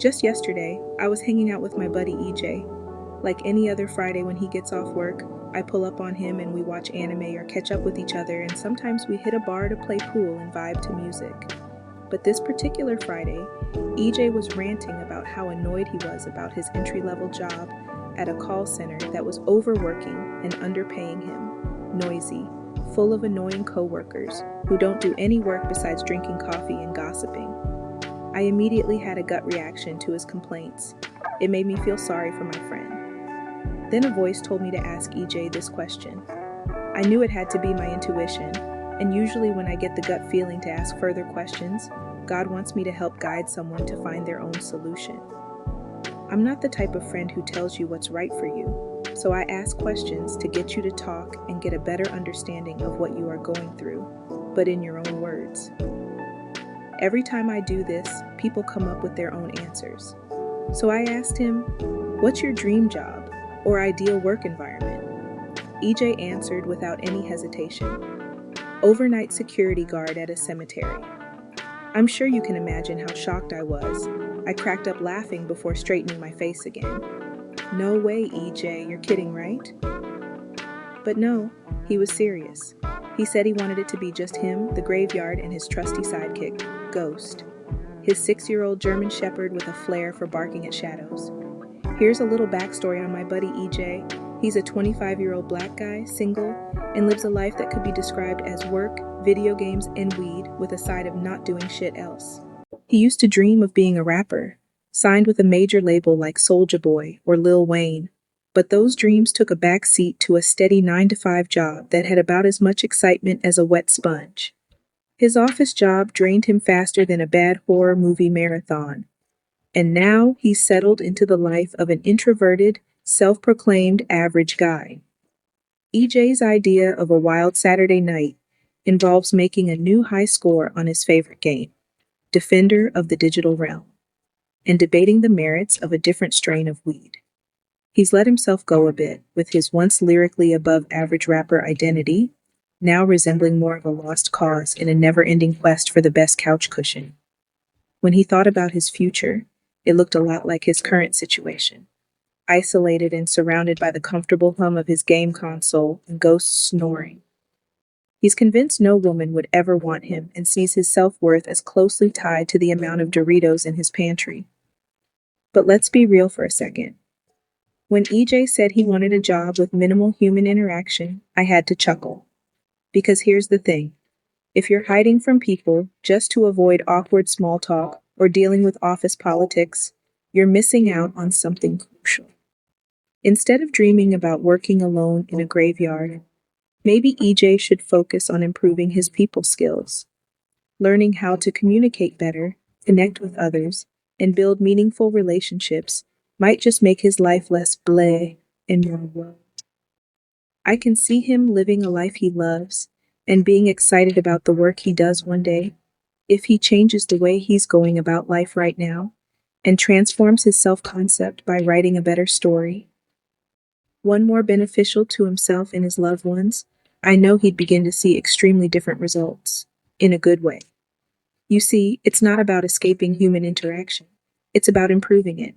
Just yesterday, I was hanging out with my buddy EJ. Like any other Friday when he gets off work, I pull up on him and we watch anime or catch up with each other, and sometimes we hit a bar to play pool and vibe to music. But this particular Friday, EJ was ranting about how annoyed he was about his entry-level job at a call center that was overworking and underpaying him, noisy, full of annoying coworkers who don't do any work besides drinking coffee and gossiping. I immediately had a gut reaction to his complaints. It made me feel sorry for my friend. Then a voice told me to ask EJ this question. I knew it had to be my intuition, and usually when I get the gut feeling to ask further questions, God wants me to help guide someone to find their own solution. I'm not the type of friend who tells you what's right for you, so I ask questions to get you to talk and get a better understanding of what you are going through, but in your own words. Every time I do this, people come up with their own answers. So I asked him, "What's your dream job or ideal work environment?" EJ answered without any hesitation. Overnight security guard at a cemetery. I'm sure you can imagine how shocked I was. I cracked up laughing before straightening my face again. No way, EJ, you're kidding, right? But no, he was serious. He said he wanted it to be just him, the graveyard, and his trusty sidekick, Ghost. His 6-year-old German Shepherd with a flair for barking at shadows. Here's a little backstory on my buddy EJ. He's a 25-year-old black guy, single, and lives a life that could be described as work, video games, and weed, with a side of not doing shit else. He used to dream of being a rapper, signed with a major label like Soulja Boy or Lil Wayne. But those dreams took a back seat to a steady 9-to-5 job that had about as much excitement as a wet sponge. His office job drained him faster than a bad horror movie marathon. And now he's settled into the life of an introverted, self-proclaimed average guy. EJ's idea of a wild Saturday night involves making a new high score on his favorite game, Defender of the Digital Realm, and debating the merits of a different strain of weed. He's let himself go a bit, with his once lyrically above-average rapper identity now resembling more of a lost cause in a never-ending quest for the best couch cushion. When he thought about his future, it looked a lot like his current situation. Isolated and surrounded by the comfortable hum of his game console and ghosts snoring. He's convinced no woman would ever want him and sees his self-worth as closely tied to the amount of Doritos in his pantry. But let's be real for a second. When EJ said he wanted a job with minimal human interaction, I had to chuckle. Because here's the thing. If you're hiding from people just to avoid awkward small talk or dealing with office politics, you're missing out on something crucial. Instead of dreaming about working alone in a graveyard, maybe EJ should focus on improving his people skills, learning how to communicate better, connect with others, and build meaningful relationships might just make his life less bleh and more wow. I can see him living a life he loves and being excited about the work he does one day, if he changes the way he's going about life right now and transforms his self-concept by writing a better story, one more beneficial to himself and his loved ones. I know he'd begin to see extremely different results, in a good way. You see, it's not about escaping human interaction. It's about improving it.